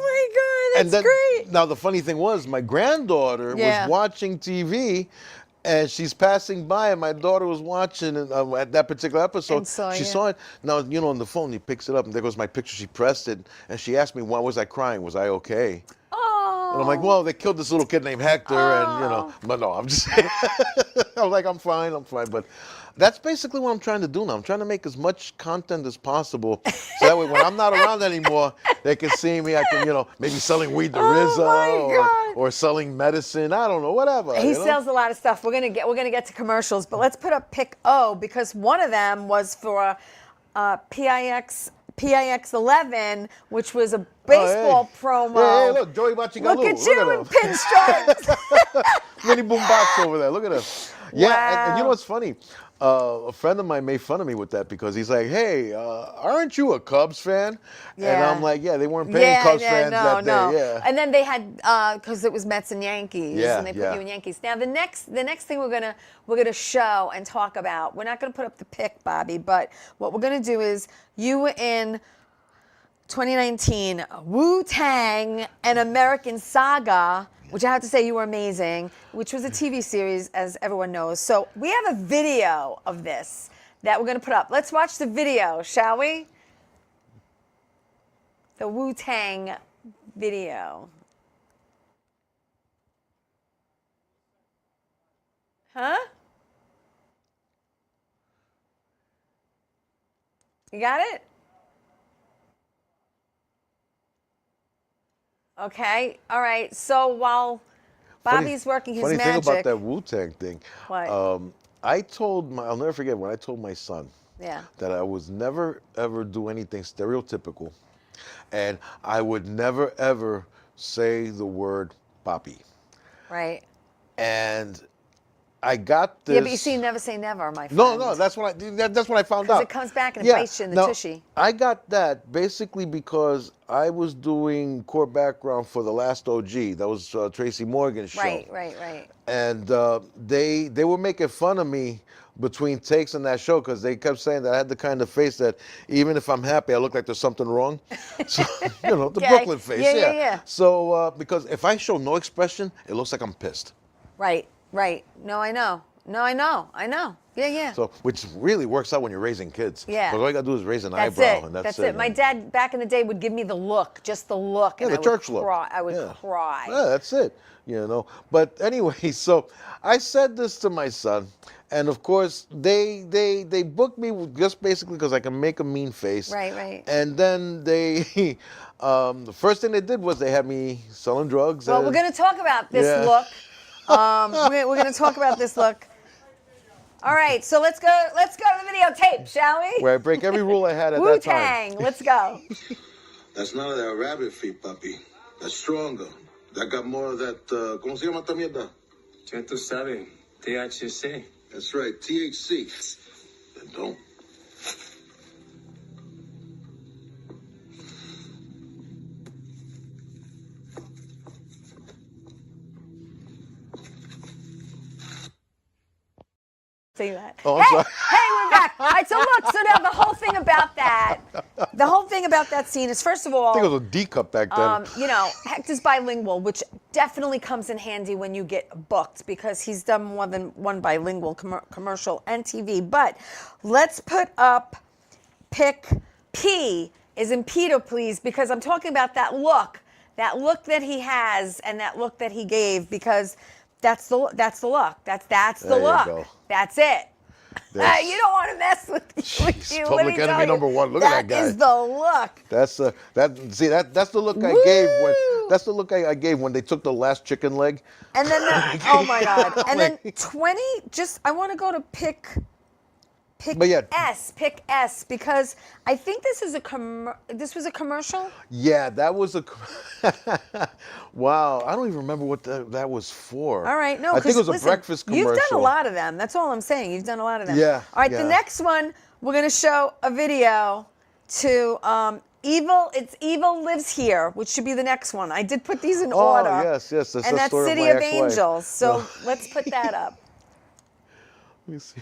my God, and that's then, great. Now the funny thing was, my granddaughter Yeah. was watching TV, and she's passing by, and my daughter was watching at that particular episode. And saw she you. saw it. Now on the phone, he picks it up, and there goes my picture. She pressed it, and she asked me, "Why was I crying? Was I okay?" Oh. And I'm like, well, they killed this little kid named Hector, and but no, I'm just, I'm like, I'm fine, but that's basically what I'm trying to do now. I'm trying to make as much content as possible, so that way when I'm not around anymore, they can see me. I can, maybe selling weed to Oh my RZA, God. or selling medicine. I don't know, whatever. He sells a lot of stuff. We're gonna get to commercials, but let's put up pick O because one of them was for PIX 11, which was a baseball promo. Hey, look, Joey Bachigalu. Look at you in pinstripes. Mini boombox over there. Look at him. Yeah, and you know Wow. what's funny? A friend of mine made fun of me with that because he's like, "Hey, aren't you a Cubs fan?" And Yeah. I'm like, "Yeah, they weren't paying Cubs fans that day." Yeah. And then they had because it was Mets and Yankees, Yeah, and they put yeah. you in Yankees. Now the next thing we're gonna show and talk about. We're not gonna put up the pick, Bobby, but what we're gonna do is you were in 2019 Wu-Tang: An American Saga, which I have to say you were amazing, which was a TV series, as everyone knows. So we have a video of this that we're gonna put up. Let's watch the video, shall we? The Wu-Tang video. Huh? You got it? Okay. All right. So while Bobby's working his funny magic. thing about that Wu-Tang thing. What? I'll never forget when I told my son Yeah. that I was never ever do anything stereotypical, and I would never ever say the word "papi." Right. And I got this. Yeah, but you see, never say never, my friend. No, that's what I found out. Because it comes back and it bites you in the now, tushy. I got that basically because I was doing core background for the last OG. That was Tracy Morgan's show. Right. And they were making fun of me between takes in that show because they kept saying that I had the kind of face that even if I'm happy, I look like there's something wrong. So, the Okay. Brooklyn face. Yeah. So because if I show no expression, it looks like I'm pissed. Right. No, I know. Yeah. So, which really works out when you're raising kids. Yeah. Because all you gotta do is raise an That's eyebrow, it. and That's it. My dad back in the day would give me the look, just the look, Yeah, and the I church would look. cry. I would Yeah. cry. Yeah, that's it. But anyway, so I said this to my son, and of course they booked me just basically because I can make a mean face. Right. And then they, the first thing they did was they had me selling drugs. Well, and- we're going to talk about this Yeah. look. We're going to talk about this look. All right, so let's go to the videotape, shall we? where I break every rule I had at that time. Wu-Tang, let's go. That's none of that rabbit feet, papi. That's stronger. That got more of that, ¿cómo se llama esta mierda? Ya tú sabes, THC. That's right, THC. Then don't. Say that. Oh, I'm sorry. Hey, we're back. All right, so look, so now the whole thing about that scene is, first of all, I think it was a D cup back then. you know, Hector's bilingual, which definitely comes in handy when you get booked because he's done more than one bilingual commercial and TV. But let's put up pick P is in Peter, please, because I'm talking about that look that he has and that look that he gave, because that's the look. That's the look. That's it. You don't want to mess with you. Public enemy number one. Look at that guy. That is the look. That's the look I gave when that's the look I gave when they took the last chicken leg. And then oh my God. And then 20. I want to go to pick S, because I think this was a commercial. Yeah, that was a. Wow, I don't even remember what that was for. All right, no, I think it was a breakfast commercial. You've done a lot of them. That's all I'm saying. You've done a lot of them. Yeah. All right, yeah. the next one we're gonna show a video to Evil. It's Evil Lives Here, which should be the next one. I did put these in order. Oh yes. That's and that's story City of of my ex-wife. Angels. So let's put that up. Let me see.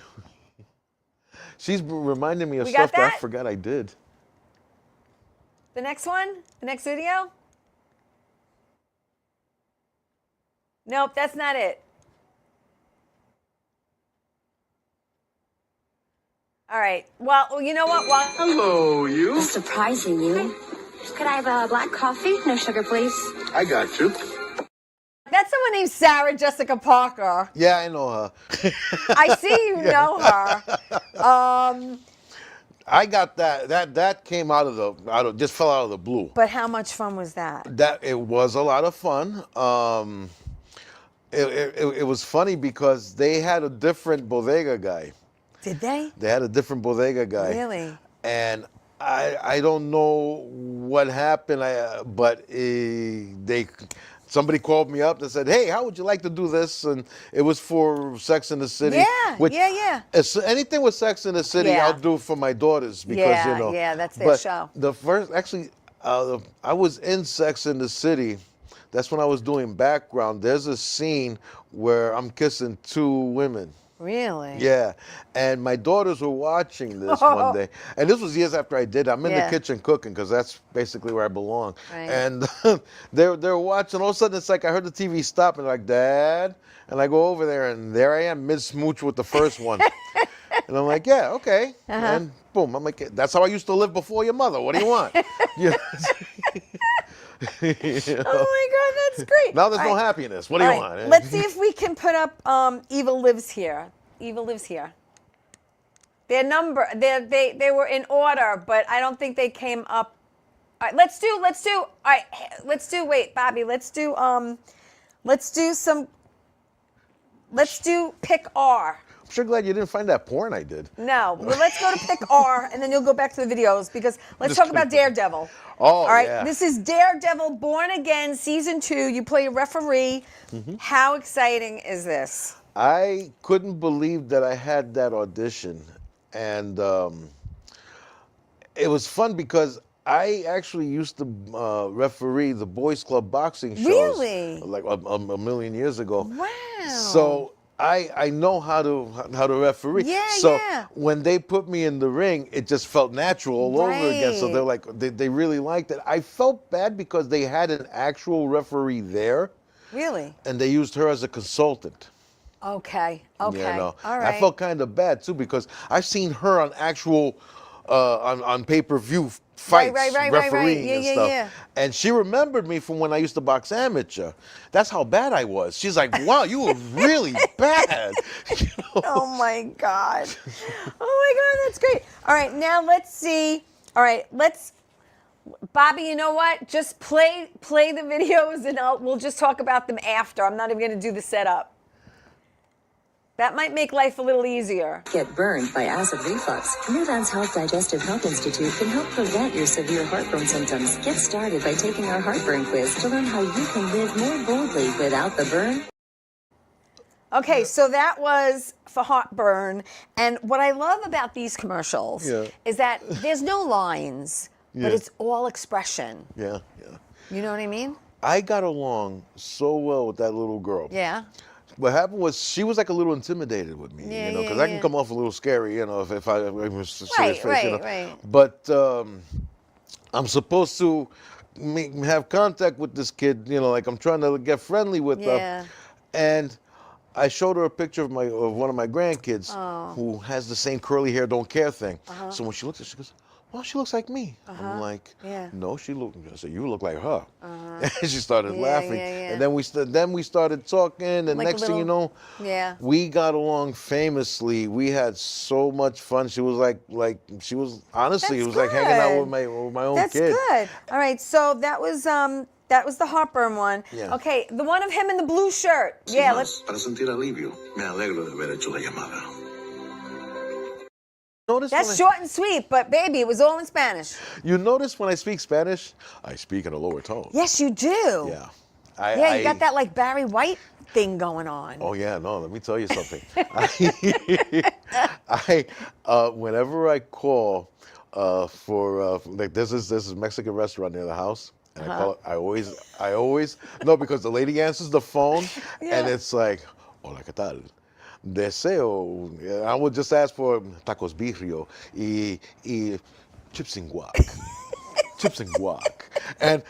She's reminding me of We got stuff that I that? forgot I did. The next one? The next video? Nope, that's not it. All right. Well, you know what? Hello, you. Surprising you. Could I have a black coffee? No sugar, please. I got you. That's someone named Sarah Jessica Parker. Yeah, I know her. I see you know her. I got that. That came just fell out of the blue. But how much fun was that? It was a lot of fun. It was funny because they had a different bodega guy. Did they? They had a different bodega guy. Really? And I don't know what happened, but somebody called me up and said, "Hey, how would you like to do this?" And it was for Sex in the City. Yeah, which, yeah. Anything with Sex in the City, Yeah. I'll do for my daughters because that's their show. The first, actually, I was in Sex in the City. That's when I was doing background. There's a scene where I'm kissing two women. Really? Yeah, and my daughters were watching this one day, and this was years after I did. I'm in the kitchen cooking because that's basically where I belong. Right. And they're watching. All of a sudden, it's like I heard the TV stop, and they're like, "Dad," and I go over there, and there I am, mid smooch with the first one, and I'm like, "Yeah, okay," and boom, I'm like, "That's how I used to live before your mother. What do you want?" You know? You know? Oh my God, that's great. Now there's All no right. happiness. What do you All want? right. Let's see if we can put up Evil Lives Here. Evil Lives Here. Their number, they were in order, but I don't think they came up. All right, let's do. All right, wait, Bobby. Let's do pick R. I'm sure glad you didn't find that porn I did. No, well, let's go to pick R, and then you'll go back to the videos because let's talk about Daredevil. Oh, all right, yeah. This is Daredevil Born Again, Season 2. You play a referee. Mm-hmm. How exciting is this? I couldn't believe that I had that audition. And it was fun because I actually used to referee the Boys Club boxing shows. Really? Like a million years ago. Wow. So I know how to referee. Yeah, so yeah. when they put me in the ring, it just felt natural all over again. So Right. they're like, they really liked it. I felt bad because they had an actual referee there. Really? And they used her as a consultant. Okay. Okay. You know, All right. I felt kind of bad too because I've seen her on actual, on pay-per-view fights, Right. refereeing Yeah, and yeah, stuff. yeah. And she remembered me from when I used to box amateur. That's how bad I was. She's like, "Wow, you were really bad." You know? Oh my God. Oh my God, that's great. All right, now let's see. All right, Bobby, you know what? Just play the videos and we'll just talk about them after. I'm not even going to do the setup. That might make life a little easier. Get burned by acid reflux. Newlands Health Digestive Health Institute can help prevent your severe heartburn symptoms. Get started by taking our heartburn quiz to learn how you can live more boldly without the burn. Okay, so that was for heartburn. And what I love about these commercials is that there's no lines, but it's all expression. Yeah. You know what I mean? I got along so well with that little girl. Yeah. what happened was she was like a little intimidated with me, Yeah, you know, yeah, because I can yeah. come off a little scary, you know, if I was a serious Right, face, right, you know. right. But I'm supposed to have contact with this kid, you know, like I'm trying to get friendly with her. Yeah. And I showed her a picture of one of my grandkids Oh. who has the same curly hair, don't care thing. Uh-huh. So when she looks at it, she goes, well, she looks like me. I'm like, Yeah. no, I said, you look like her. And she started laughing. yeah, yeah. And then we started talking, and Like a next thing you know, Yeah. we got along famously. We had so much fun. She was she was honestly, That's it was like hanging out good. with my own That's kid. good. All right, so that was the heartburn one. Yeah. Okay, the one of him in the blue shirt. Sin Yeah, más, let's. para sentir alivio, me alegro de haber hecho la llamada. Notice That's when short and sweet, but baby, it was all in Spanish. you notice when I speak Spanish, I speak in a lower tone. Yes, you do. Yeah. Yeah, you got that like Barry White thing going on. Oh yeah, no. Let me tell you something. Whenever I call for like this is a Mexican restaurant near the house, and I call it. I always no, because the lady answers the phone, and it's like, hola, ¿qué tal? Deseo. I would just ask for tacos birrio y chips and guac. Chips and guac. And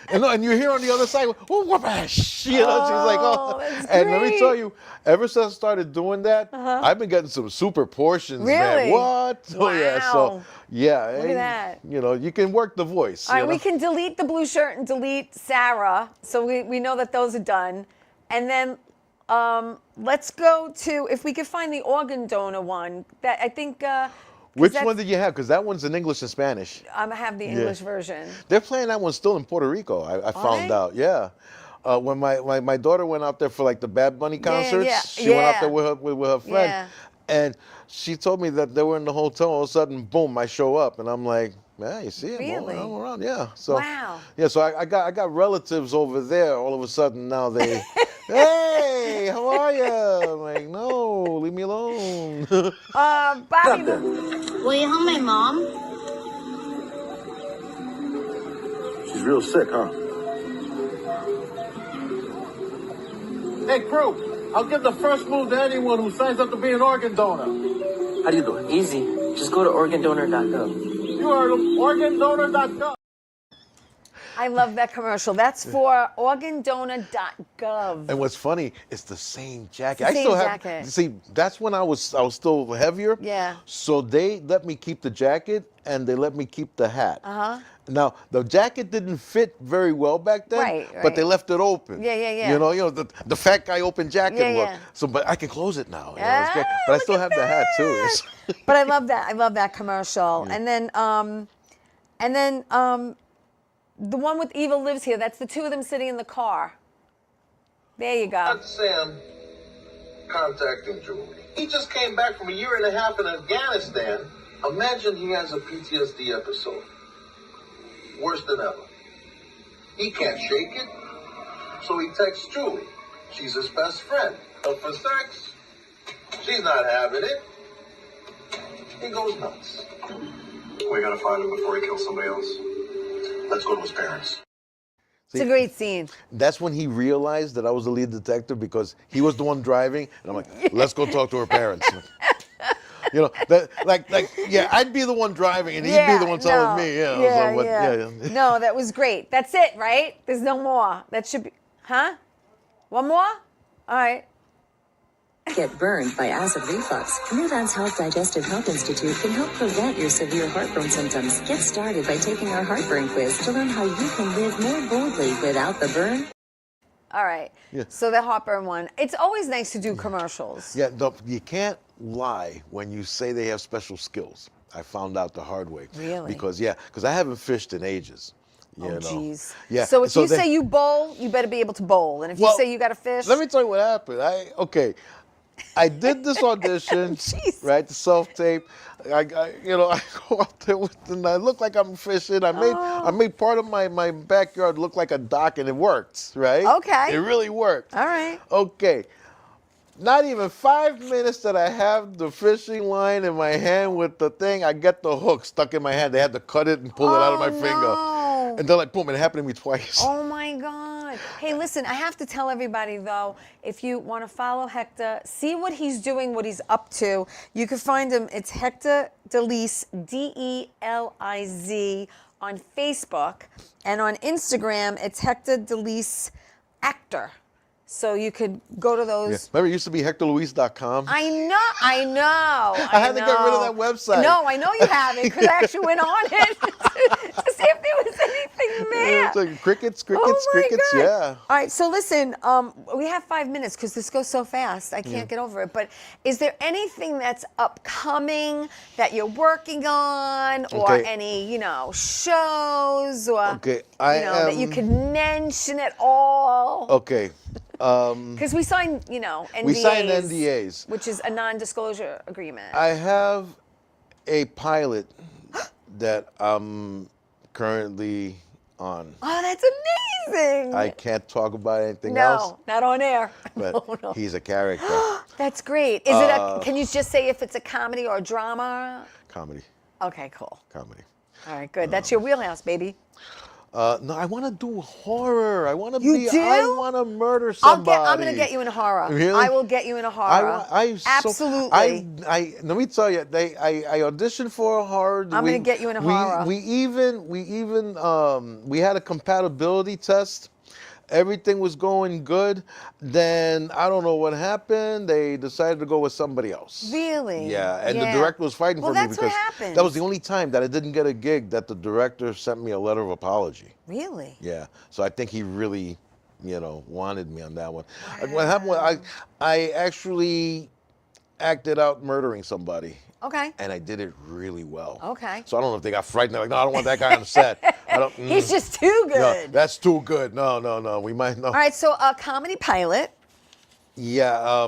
you hear on the other side, oh, whoopash, you know, she's like, oh. That's And let me great. tell you, ever since I started doing that, I've been getting some super portions, man. Really? What? Oh, yeah. So, Wow. yeah. Look at that. You know, you can work the voice. All right, you know? we can delete the blue shirt and delete Sarah, so we know that those are done. And then let's go to, if we could find the organ donor one, that I think. Which one did you have? Because that one's in English and Spanish. I have the English version. They're playing that one still in Puerto Rico. I found they? out. Yeah. When my daughter went out there for like the Bad Bunny concerts, yeah, she went out yeah. there with her friend, Yeah. and she told me that they were in the hotel. All of a sudden, boom! I show up, and I'm like, man, you see him Really? all around, yeah. So Wow. yeah, so I got relatives over there. All of a sudden now they, hey, how are you? I'm like, no, leave me alone. Bobby, Will you help my mom? She's real sick, huh? Hey, crew, I'll give the first move to anyone who signs up to be an organ donor. How do you do it? Easy. Just go to organdonor.gov. You are organdonor.gov. I love that commercial. That's for organdonor.gov. And what's funny, it's the same jacket. It's the I still same have. jacket. See, that's when I was still heavier. Yeah. So they let me keep the jacket and they let me keep the hat. Uh-huh. Now the jacket didn't fit very well back then, Right, but they right. left it open. Yeah, yeah, yeah. You know the fat guy open jacket Yeah, look. yeah. So, but I can close it now. You know, Ah, it's great. But I still look have at the hat too. that. It's- But I love that. I love that commercial. And then the one with Eva Lives Here. That's the two of them sitting in the car. There you go. That's Sam contacting Julie. He just came back from a year and a half in Afghanistan. Imagine he has a PTSD episode. Worse than ever. He can't shake it, so he texts Julie. She's his best friend. But for sex, she's not having it. He goes nuts. We gotta find him before he kills somebody else. Let's go to his parents. It's a great scene. That's when he realized that I was the lead detective because he was the one driving, and I'm like, let's go talk to her parents. You know, yeah, I'd be the one driving, and he'd be the one telling me. Yeah, yeah. No, that was great. That's it, right? There's no more. That should be, huh? One more? All right. Get burned by acid reflux. Newlands Health Digestive Health Institute can help prevent your severe heartburn symptoms. Get started by taking our heartburn quiz to learn how you can live more boldly without the burn. All right. Yeah. So the heartburn one. It's always nice to do commercials. Yeah, no, you can't lie when you say they have special skills. I found out the hard way. Really? Because I haven't fished in ages. You know. Jeez. Yeah. So if you then- say you bowl, you better be able to bowl. And if you Well, say you got to fish. Let me tell you what happened. I did this audition, Jeez. right? The self-tape. I go out there and I look like I'm fishing. I made part of my backyard look like a dock, and it worked, right? Okay. It really worked. All right. Okay. Not even 5 minutes that I have the fishing line in my hand with the thing, I get the hook stuck in my hand. They had to cut it and pull it out of my finger. No. And they're like, boom, it happened to me twice. Oh my God. good. Hey, listen, I have to tell everybody, though, if you want to follow Hector, see what he's doing, what he's up to, you can find him. It's Hector Deliz, Deliz, on Facebook. And on Instagram, it's Hector Deliz Actor. So you could go to those. Yeah. Remember, it used to be HectorLuis.com. I know. I had to get rid of that website. No, I know you have it because I actually went on it to see if there was anything there. It's like crickets, Oh my God. yeah. All right, so listen, we have 5 minutes because this goes so fast. I can't get over it. But is there anything that's upcoming that you're working on, or any, shows, or that you could mention at all? Okay. Because we signed, NDAs. We signed NDAs, which is a non-disclosure agreement. I have a pilot that I'm currently on. Oh, that's amazing. I can't talk about anything else. No, not on air. But No. he's a character. That's great. Is can you just say if it's a comedy or a drama? Comedy. Okay, cool. Comedy. All right, good. That's your wheelhouse, baby. No, I want to do horror. I want to You do? I want to murder somebody. I'm going to get you in a horror. Really? I will get you in a horror. Absolutely. Let me tell you, I auditioned for a horror. I'm going to get you in a horror. We had a compatibility test. Everything was going good. Then I don't know what happened. They decided to go with somebody else. Really? Yeah, and the director was fighting for me that's what because happens. that was the only time that I didn't get a gig that the director sent me a letter of apology. Really? Yeah. So I think he really, wanted me on that one. What happened was I actually acted out murdering somebody. Okay. And I did it really well. Okay. So I don't know if they got frightened. They're like, no, I don't want that guy on the set. He's just too good. No, that's too good. No. We might know. All right, so a comedy pilot. Yeah,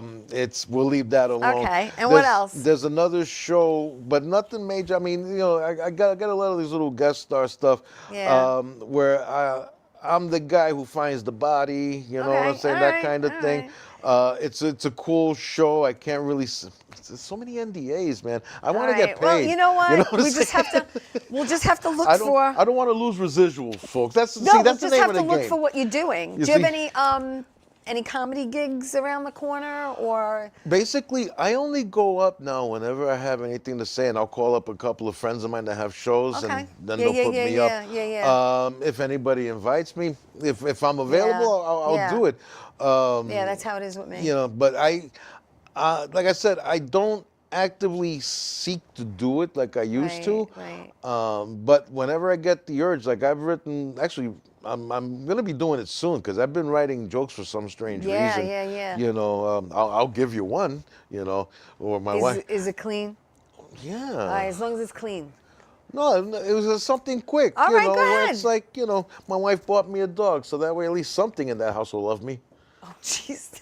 we'll leave that alone. Okay, and what else? There's another show, but nothing major. I mean, I got a lot of these little guest star stuff. Yeah. Where I'm the guy who finds the body. You know what I'm saying? That kind of thing. Right. It's a cool show. I can't really. There's so many NDAs, man. I want to get paid. Well, you know what? We'll just have to look for. I don't want to lose residuals, folks. That's the we'll name of just the have to game. look for what you're doing. Do you have any comedy gigs around the corner, or? Basically, I only go up now whenever I have anything to say, and I'll call up a couple of friends of mine that have shows, and then they'll put me up. Yeah. If anybody invites me, if I'm available, I'll do it. That's how it is with me. But like I said, I don't actively seek to do it like I used to. Right. But whenever I get the urge, like I've written, actually, I'm going to be doing it soon because I've been writing jokes for some strange reason. Yeah. I'll give you one, or my wife. Is it clean? Yeah. All right, as long as it's clean. No, it was something quick. All right, go where ahead. it's like, my wife bought me a dog, so that way at least something in that house will love me. Oh, jeez.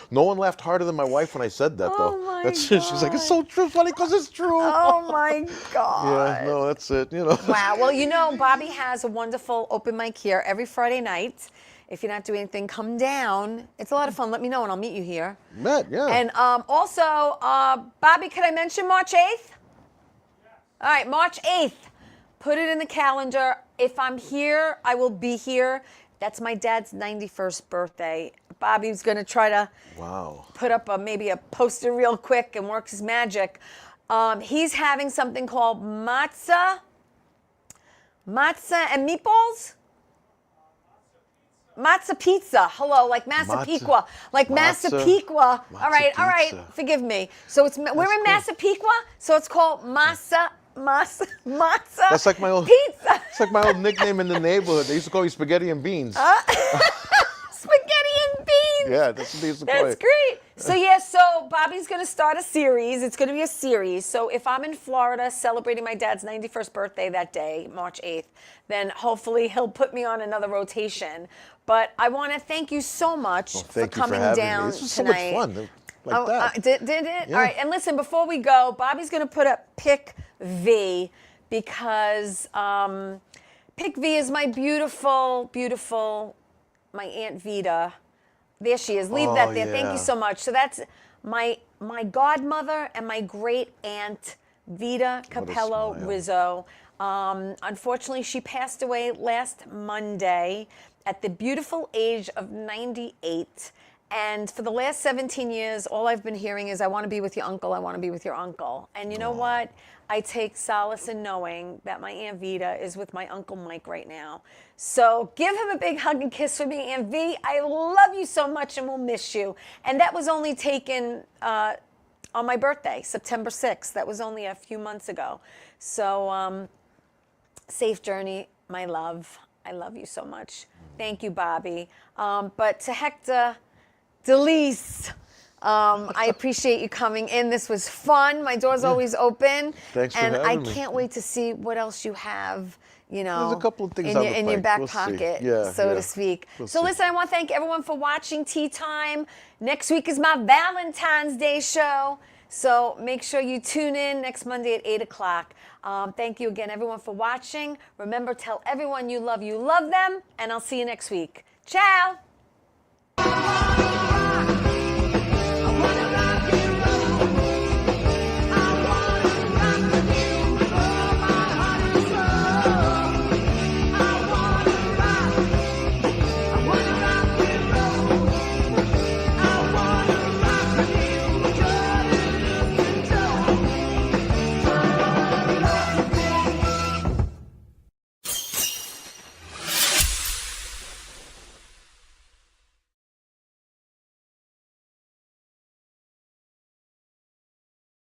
No one laughed harder than my wife when I said that, though. Oh my God. She's like, it's so true, funny because it's true. Oh my God. Yeah, no, that's it, Wow. Well, Bobby has a wonderful open mic here every Friday night. If you're not doing anything, come down. It's a lot of fun. Let me know and I'll meet you here. Yeah. And also, Bobby, could I mention March 8th? Yes. All right, March 8th. Put it in the calendar. If I'm here, I will be here. That's my dad's 91st birthday. Bobby's going to try to put up maybe a poster real quick and work his magic. He's having something called matzah and meatballs? Matzah pizza. Hello, like Massapequa. Like Massapequa. All right. Forgive me. So we're in Massapequa, so it's called matzah. That's like my old pizza. It's like my old nickname in the neighborhood. They used to call me Spaghetti and Beans. Spaghetti and beans. Yeah, that's what they used to call it. That's great. So Bobby's going to start a series. It's going to be a series. So if I'm in Florida celebrating my dad's 91st birthday that day, March 8th, then hopefully he'll put me on another rotation. But I want to thank you so much for coming down This was tonight. so much fun. Like that. Did it? Yeah. All right. And listen, before we go, Bobby's going to put up Pick V because Pick V is my beautiful, my Aunt Vita. There she is. Leave that there. Yeah. Thank you so much. So that's my godmother and my great aunt Vita Capello Rizzo. Unfortunately, she passed away last Monday at the beautiful age of 98. And for the last 17 years, all I've been hearing is, I want to be with your uncle, I want to be with your uncle. And you know what? I take solace in knowing that my Aunt Vita is with my Uncle Mike right now. So give him a big hug and kiss for me, Aunt V. I love you so much and we'll miss you. And that was only taken on my birthday, September 6th. That was only a few months ago. So safe journey, my love. I love you so much. Thank you, Bobby. But to Hector Deliz, I appreciate you coming in. This was fun. My door's always open. Thanks for and having I me. can't wait to see what else you have, you know, There's a couple of things in your back pocket, so to speak. So listen, I want to thank everyone for watching Tea Time. Next week is my Valentine's Day show. So make sure you tune in next Monday at 8 o'clock. Thank you again, everyone, for watching. Remember, tell everyone you love them, and I'll see you next week. Ciao.